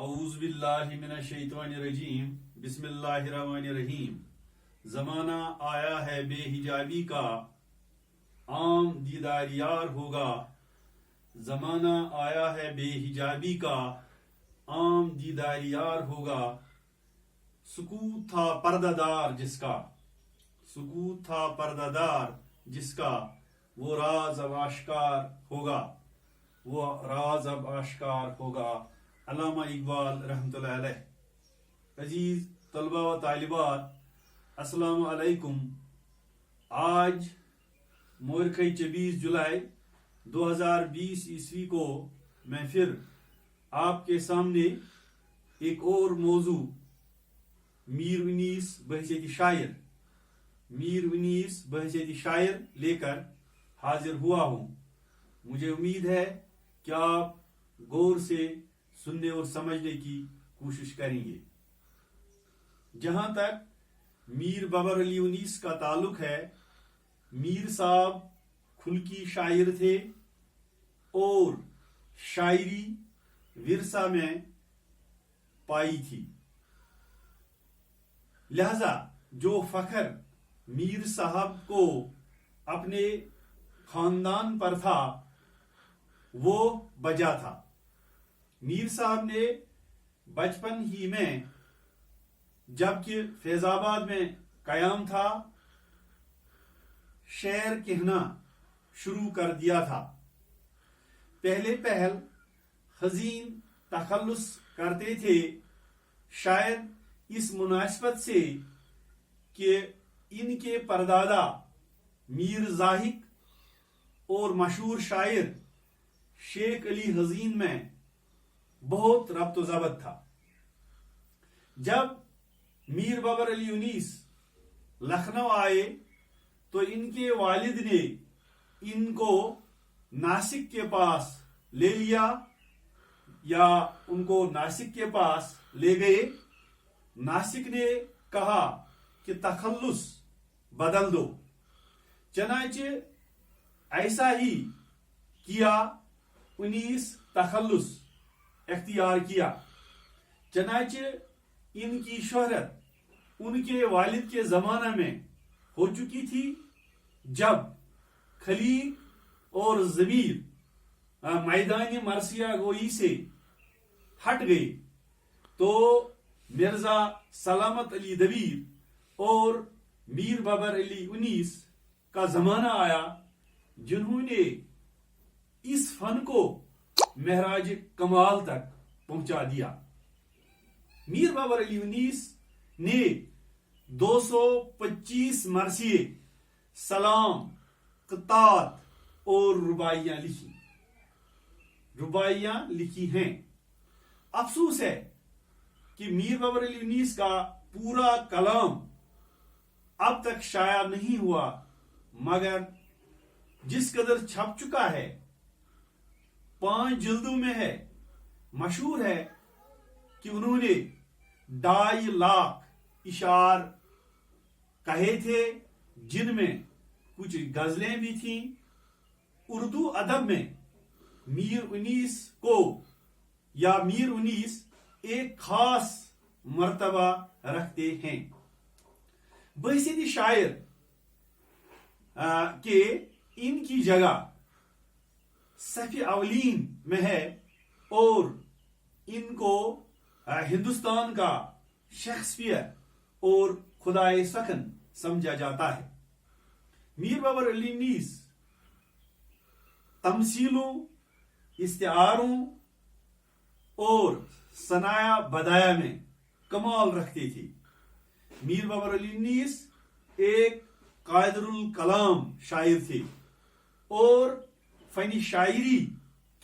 اعوذ باللہ من الشیطان الرجیم بسم اللہ الرحمن الرحیم۔ زمانہ آیا ہے بے حجابی کا، عام دیدار یار ہوگا۔ زمانہ آیا ہے بے حجابی کا، عام دیدار یار ہوگا۔ سکوت تھا پردہ دار جس کا، سکوت تھا پردہ دار جس کا، وہ راز اب آشکار ہوگا، وہ راز اب آشکار ہوگا۔ علامہ اقبال رحمۃ اللہ علیہ۔ عزیز طلبہ و طالبات، السلام علیکم۔ آج مورخ 24 جولائی 2020 عیسوی کو میں پھر آپ کے سامنے ایک اور موضوع میر انیس بحیثیت شاعر میر انیس بحیثیت شاعر لے کر حاضر ہوا ہوں۔ مجھے امید ہے کہ آپ غور سے سننے اور سمجھنے کی کوشش کریں گے۔ جہاں تک میر بابر علی انیس کا تعلق ہے، میر صاحب کھلکی شاعر تھے اور شاعری ورثہ میں پائی تھی، لہذا جو فخر میر صاحب کو اپنے خاندان پر تھا وہ بجا تھا۔ میر صاحب نے بچپن ہی میں جبکہ فیض آباد میں قیام تھا، شعر کہنا شروع کر دیا تھا۔ پہلے پہل حزین تخلص کرتے تھے، شاید اس مناسبت سے کہ ان کے پردادا میر زاہد اور مشہور شاعر شیخ علی حزین میں بہت ربط و ضبط تھا۔ جب میر بابر علی انیس لکھنؤ آئے تو ان کے والد نے ان کو ناسک کے پاس لے لیا، یا ان کو ناسک کے پاس لے گئے۔ ناسک نے کہا کہ تخلص بدل دو، چنانچہ ایسا ہی کیا، انیس تخلص اختیار کیا۔ چنانچہ ان کی شہرت ان کے والد کے زمانہ میں ہو چکی تھی۔ جب خلیق اور ضمیر میدان مرثیہ گوئی سے ہٹ گئے تو مرزا سلامت علی دبیر اور میر بابر علی انیس کا زمانہ آیا، جنہوں نے اس فن کو معراج کمال تک پہنچا دیا۔ میر بابر علی انیس نے 225 مرثیے، سلام، قطعات اور رباعیاں لکھی ہیں۔ افسوس ہے کہ میر بابر علی انیس کا پورا کلام اب تک شائع نہیں ہوا، مگر جس قدر چھپ چکا ہے 5 جلدوں میں ہے۔ مشہور ہے کہ انہوں نے 2.5 لاکھ اشعار کہے تھے، جن میں کچھ غزلیں بھی تھیں۔ اردو ادب میں میر انیس کو یا میر انیس ایک خاص مرتبہ رکھتے ہیں۔ بحیثیت شاعر کہ ان کی جگہ صف اولین میں ہے اور ان کو ہندوستان کا شیکسپیئر اور خدائے سخن سمجھا جاتا ہے۔ میر بابر علی انیس تمثیلوں، استعاروں اور ثنایا بدایا میں کمال رکھتے تھے۔ میر بابر علی انیس ایک قادر الکلام شاعر تھے اور فن شاعری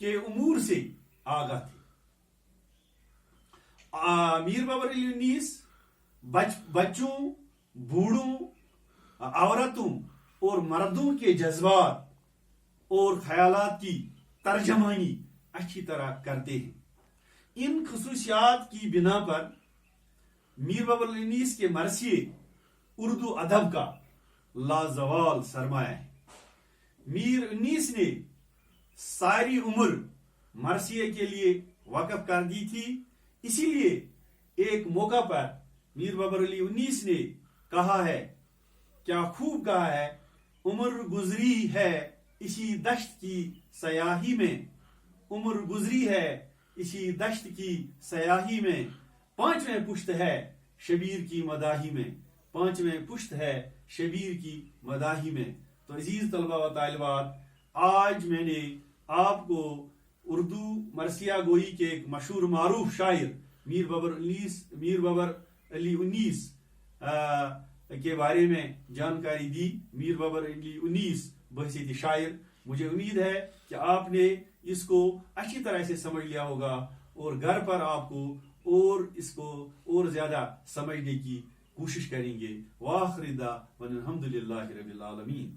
کے امور سے آگاہ تھے۔ میر بابر علی انیس بچوں، بوڑھوں، عورتوں اور مردوں کے جذبات اور خیالات کی ترجمانی اچھی طرح کرتے ہیں۔ ان خصوصیات کی بنا پر میر بابر علی انیس کے مرثیے اردو ادب کا لازوال سرمایہ ہے۔ میر انیس نے ساری عمر مرثیے کے لیے وقف کر دی تھی، اسی لیے ایک موقع پر میر بابر علی 19 نے کہا ہے، کیا خوب کہا ہے، عمر گزری ہے اسی دشت کی سیاہی میں، عمر گزری ہے اسی دشت کی سیاہی میں، پانچویں پشت ہے شبیر کی مداحی میں، پانچویں پشت ہے شبیر کی مداحی میں۔ تو عزیز طلبہ و طالبات، آج میں نے آپ کو اردو مرثیہ گوئی کے ایک مشہور معروف شاعر میر بابر علی 19 کے بارے میں جانکاری دی۔ میر بابر علی 19 بحیثیت شاعر، مجھے امید ہے کہ آپ نے اس کو اچھی طرح سے سمجھ لیا ہوگا اور گھر پر آپ کو اور اس کو اور زیادہ سمجھنے کی کوشش کریں گے۔ وآخر دعوانا الحمدللہ رب العالمین۔